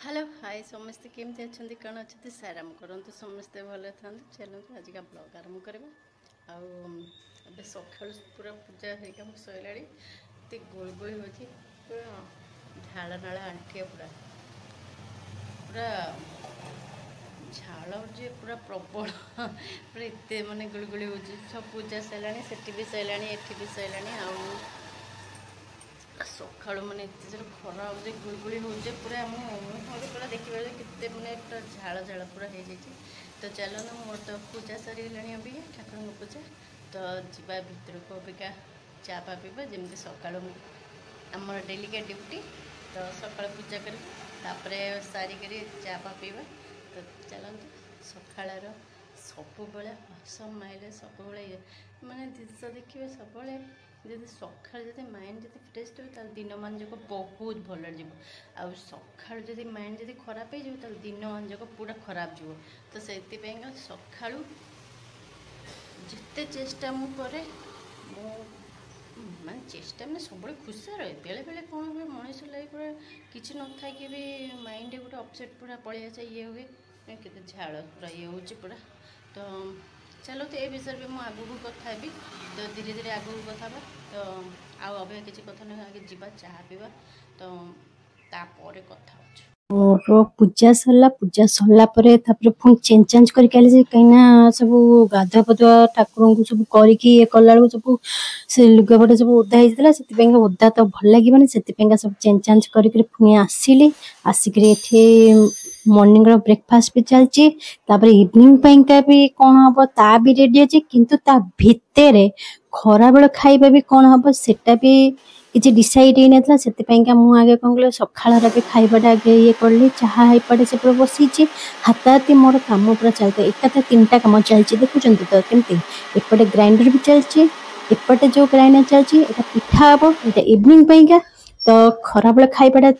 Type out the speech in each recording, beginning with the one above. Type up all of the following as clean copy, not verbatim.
hello hi समस्ते केमती अच्छा कौन अच्छे साराम करते समस्ते भले था चलते आज का ब्लॉग आरंभ करवा आबे सका पूरा पूजा होगा सैला गुलगुली हो पूरा झाड़ नाल आंठिए पूरा पूरा झाड़ जे पूरा प्रबल पूरा एत मानने गुलगुली हो सब पूजा सैला से भी सैला एटी भी सैला सका मैंने एत जोर खरा हो गुलगुली हो पूरा मुझे पूरा देखा के मैंने पूरा झाड़ झाड़ पूरा हो जाए तो चलो ना मोर तो पूजा सरीगला अभी ठाकुर पूजा तो जीवा भितर को अबिका चा पा पीवा जमी सका आम डेलिका ड्यूटी तो सका पूजा कर सारिक चा पा पीवा तो चलते सकाळ सब हसमाइले सब माने जिस देखिए सब जब सका माइंड जब फ्रेश थे दिन मान जाक बहुत भल आ सका जब माइंड जब खराब हो दिन मान जाक पूरा खराब जीव तो से सका जिते चेष्टा मुझे माने चेष्टा मैंने सब खुशी रहे बेले बेले कौन हुए मनीष लाइफ पूरा किसी न था कि भी माइंड गोटे अपसेट पूरा पलि आसे ये हुए के झाड़ पूरा ये हो पूरा तो चलो तो ये विषय भी मुझे आगू कथा भी तो धीरे धीरे आगू कथा तो आउ किसी कथा ना आगे जीवा चाह पीवा तो तापर कथा और पूजा सरला पुणी चेंज चेंज करके कहीं सब गाधुआ पधुआ ठाकुर को सब करके कला सब से लुगापटा सब ओदा होता से ओदा तो भल लगे से सब चेंज करके पुणी आसिली आसिक मॉर्निंग ब्रेकफास्ट भी चलती इवनिंग भी कौन हम ता भी रेडी अच्छे किंतु ता भितर खरा बेल खाइबा भी कौन हम सेटा भी किसी डिसाइड ही नहीं से आगे कौन कल सकाल भी खाइबाटा आगे ये कली चाह एपटे से पूरा बसी हाथ हाथी मोर कम पूरा चलता एकाथ 3टा कम चलती देखुं तो कमी एपटे ग्राइंडर भी चलती एपटे जो ग्राइंडर चलती पिठा हम यहाँ इवनिंग तो खरा बेल खाइबाटा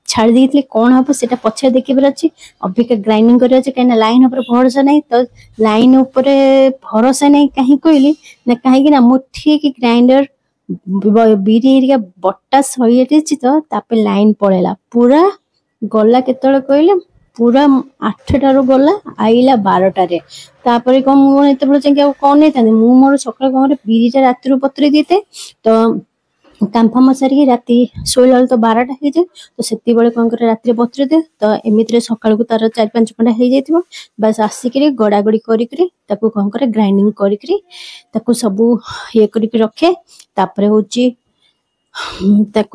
छाड़ दी कौन हम से पछे देखिए अच्छी अबिका ग्राइंडिंग कर कहीं लाइन उपर भरोसा नहीं तो लाइन उपर भरोसा नहीं कहीं कहली ना कहीं मो ठीक ग्राइंडर बिरी बट्टा सही तो तापर लाइन पड़ेगा पूरा गला केतले कहले पूरा 8टारू गला आईला 12टारे तापर कौन मुझे चाहिए कौन नहीं था मोर सका कौन बिरीटा राति पत्र देते तो काम फाम सारिकी राति शोला तो 12टा हो जाए तो से कौन कर राति पत्र दे तो एमती सका तार 4-5 घंटा हो जाए बस आसिक गड़ा गड़ी करी कौन कर ग्राइंडिंग करी सब ये करके रखे तापर हूँ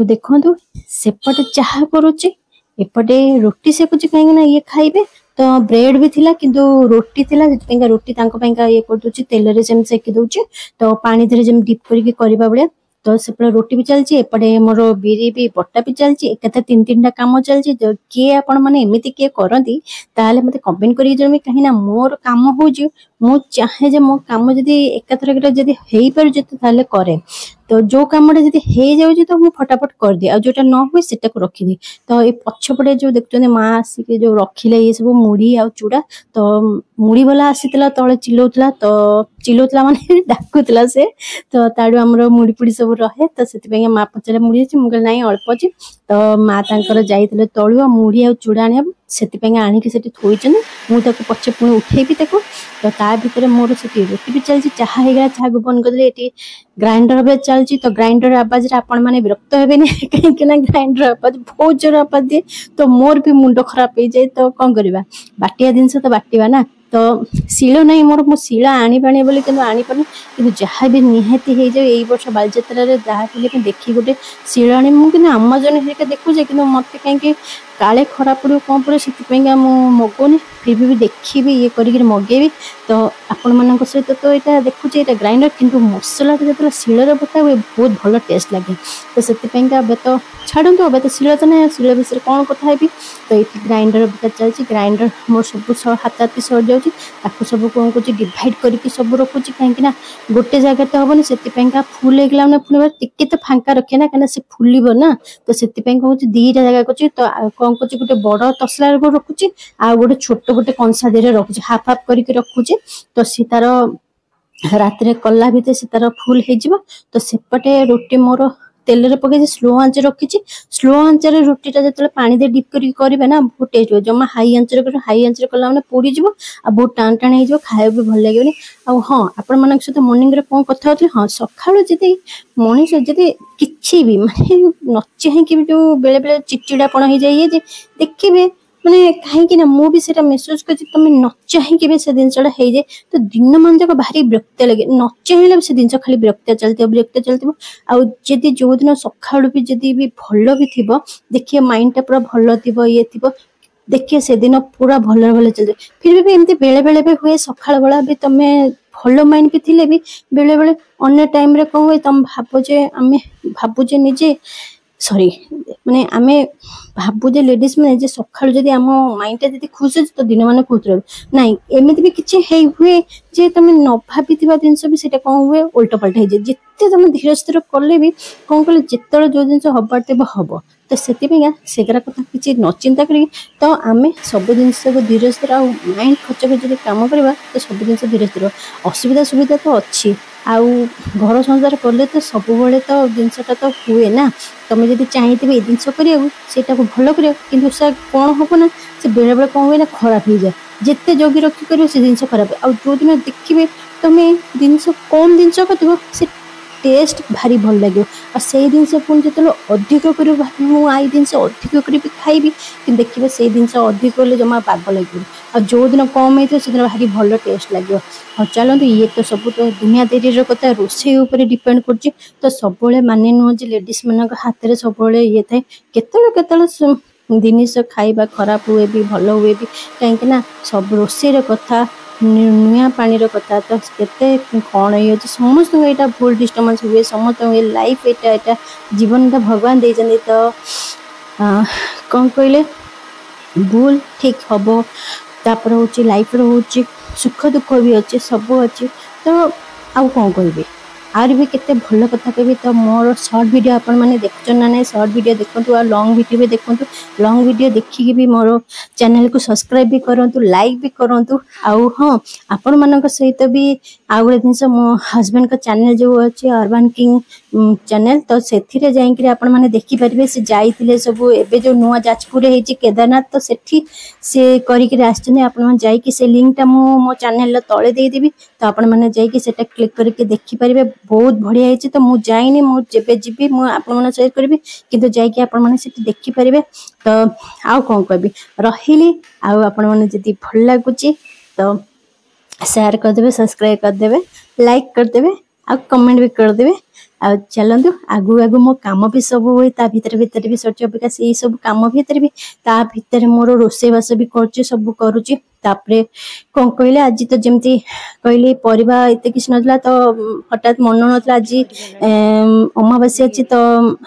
देखु सेपटे चाह करुच्ची एपटे रोटी सेकुची कहीं ये खाइबे तो ब्रेड भी थिला किंतु रोटी थिला रोटी ये कर दूची तेल रे सेम सेकी दूची तो पानी धीरे जम डीप करके करबा बेले तो सेपटे रोटी भी चलती एपटे मोर बिरी भी बट्टा भी चलती एकाथ 3-3टा काम चलती जो किए आपण माने एमिति किए करती ताले मते कमेंट करी जमी कहीं ना मोर काम हो मु चाहे जे मो काम जदी एकाथरक जदी हेई पर जते ताले करे तो जो कामटा जदी हे जाउची तो मु फटाफट कर दे आ जोटा न होई सेटा को रखी दी तो ए पछपटे जो देखते माँ आसिक जो रखिले ये सब मुड़ी आ चूड़ा तो मुड़ी वाला आसीला तले चिल्लाउतला माने डाकुतला से तो ताडू हमरो मुड़ी पुड़ी सब रहे तो से माँ पचारे मुड़ी मुझे ना अल्प अच्छी तो माँ तांकर जाइए तलु मुड़ी आ चूड़ा आने से आणिक थोड़ी मुझे पचे पुणी उठेबी तो ता भर मोर से रोटी भी चलती चाह होगा चाह को बंद कर ये ग्राइंडर भी चलती तो ग्राइंडर आवाज आपण मैंने विरक्त हे कहीं ग्राइंडर आवाज बहुत जोर आवाज दिए तो मोर भी मुंड खराब हो जाए तो कौन करवा बाटिया जिनस तो बाटिवा ना तो शिल नहीं मोर मो शिल आनीपानी बोली कि आनीपानी कि जहाँ भी निहाती हो जाए यही वर्ष बालजात्रा जहाँ देखी गोटे शिल आनी मुझे आमाजन हेरिका देखुचे कि मत कहीं काले खराब पड़ो कौन पड़े से मगौनी फिर भी देखी ये कर मगेबी तो आपण मान सहित तो यहाँ देखुचे ये ग्राइंडर किंतु मसला जो शिलर बता हुए बहुत भल टेस्ट लगे तो से तो छाड़ू अब तो शिल तो ना शिल विषय कौन कथा तो ये ग्राइंडर बता चलती ग्राइंडर मोर सब हाथ हाथी सर जाऊँगी सब कौन कर डिवाइड करके सब रखुची कहीं गोटे जगह तो हेनी से फुल होगा ना पुणी टिके तो फांका रखे ना कहीं से फुलब ना तो से कौन 2टा जगह कर तो कौन कर गोटे बड़ तसला रखुची आ गोटे छोट गोटे कंसा दे रखुची हाफ हाफ करके रखुची तो सी तार रात कला भितर से तार फुल हो तो सेपटे रोटी मोर तेल पकई स्लो आंच रखी स्लो आंच रुटीटा जो पानी दे डिप करेंगे ना बहुत टेस्ट हो जमा हाई आंच हाई आंच कला मैंने पोड़ी बहुत टाण टाण हो खाया भी भल लगे हाँ आपण मान सहित मर्निंग कौन कथा होती हाँ सका जी मनीष जब कि भी माने न चाहिए जो बेले बेले चिड़चिड़ापण हो जाए देखिए माने कहीं ना मुझे भी महसूस कर तुम न चाहिए से जिनसा हो जाए तो दिन मान जाक भारी विरक्त लगे न चाहिए से जिन खाली विरक्त चलती आदि जो दिन सका भी जदि भी भल भी थी देखिए माइंड टा पूरा भल थी ये थी देखिए से दिन पूरा भल भल चलते फिर भी एमती बेले बेले भी हुए सका बेला भी तुम्हें भल माइंड भी थिले भी बेले बेले अन्य टाइम रे कौन हुए तुम भावुजे आम भावुजे निजे सॉरी माने आमे भावुजे लेडीज मैंने सका जब आम माइंड टा खुश अच्छे तो दिन मान खुश रह ना एमती भी किसी हुए जे तुम न भाभी जिनस भी सेटा कौन हुए उल्टा पल्टा हो जाए जिते तुम धीरे स्थिर कले भी कौन कले जिते जो जिन हबार थे हम तो से सेगरा कथा किसी न चिंता करी तो आम सब जिनस को धीरे स्थिर माइंड खर्च कर जब कम करवा तो सब जिन धीरे स्थिर असुविधा सुविधा तो अच्छी आउ घर संसार कले तो सब तो जिनसा तो हुए ना तुम जब चाहिए ये जिनस करा भल कर कौन हम ना से बेले बेले कौन हुए ना खराब हो जाए जिते जगी रखी कर जिन खराब आ जो दिन देखिए तुम्हें जिनस कौन जिनस कर टेस्ट भारी भल लगे से जिनस पुणी जो अधिक कर आई जिन अधिक कर खाइबी कि देखिए से जिन अधिक कले जमा बाग लगे आ जो दिन कम होती से दिन भारी भल टेस्ट लगे हाँ चलते ये तो सब तो दुनिया देरी कथा रोषे डिपेंड कर तो सब माने नुह लेडीज मान हाथ में सब ये थाए केत जिनिस खाइबा खराब हुए भी भल हुए भी कहीं सब रोषे कथा नुआ पानी कथा तो केते कौन ये समस्त यहाँ भूल डिस्टर्बांस हुए समस्त लाइफ यहाँ जीवन टा भगवान देते तो कौन कहले भूल ठीक हम तापर हूँ लाइफ हूँ सुख दुख भी अच्छे सब अच्छे तो आउ कौन कह आर भी केते भल कथा कह तो मोर शॉर्ट वीडियो आपण मैंने देखुन ना ना शॉर्ट वीडियो देखु आ लॉन्ग वीडियो भी देखु लॉन्ग वीडियो देखिकी भी मोर चैनल को सब्सक्राइब भी करूँ लाइक भी करूँ आउ हाँ आपण मान सहित भी आउ गोटे जिन मो हजबैंड का चैनल जो अच्छे अर्बन किंग चैनल तो से आपण मैंने देखिपारे से जाइए सब एवं जो नुआ जाजपुर होती केदारनाथ तो से करके से लिंकटा मो चैनल तले देदेवी तो आपण मैंने जाटा क्लिक करके देखिपारे बहुत बढ़िया है तो मुझे जाइनी मुझे जी मुझे शेयर करी कि जाकि देखिपारे तो आउ कौन कह रही आपण मैंने जी भल लगुच तो शेयर करदे सब्सक्राइब करदे लाइक करदे आ कमेंट भी करदे आ चलतु आगु आगु मो काम भी सब हुए भितर भितर भी सच अबिका से सब काम भितर भी भितर मोर रोषेबास भी कर सब करुच्ची तापरे कौन कहले आज तो जमती कहली परिवा एत किसी ना तो हठात मन ना आज अमावास्या अच्छी तो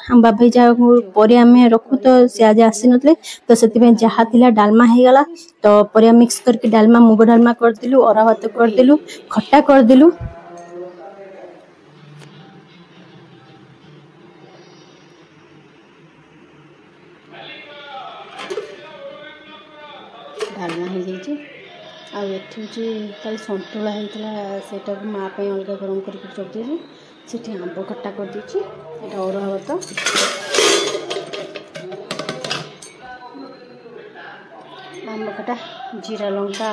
हम बाबा जहाँ पर आम रखु तो सी आज आसी नथिले तो से जहाँ थिला डालमा हो गला तो परिया मिक्स करके डालमा मुग डालमा करदेलु अरा भात करदेलु खट्टा करदेलु डालमा हो जाइए आठी सतुला होता है माँ अलग गरम करके रखी से आंब खट्टा कर दीची यहाँ अरुआ भात आंब खट्टा जीरा लंका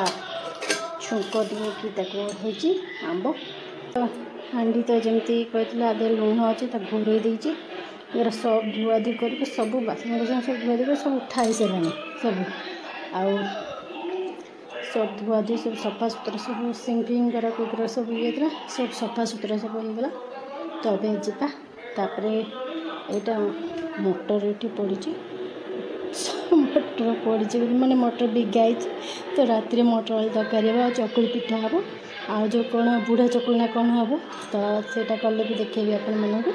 छुंक दिए आंब तो हांडी तो जमी कहते आगे लुण अच्छे घोर देती यार सब धुआधुई करके सब बासन बासन सब धुआधुई कर सब उठा ही सारे सब आउ सब धुआधुई सब सफा सुतरा सब सिंग फिंग करा कुकुरा सब ये सब सफा सुतरा सब होगा तो अबे जापर यहाँ मटर ये पड़ी मटर पड़ी माने मटर बिगाई तो रात मटर आलू तरकारी हम चकुली पिठा हम आ जो कौन बुढ़ा चकुली ना कौन हम तो सेटा कले भी देखेबी आपण मानक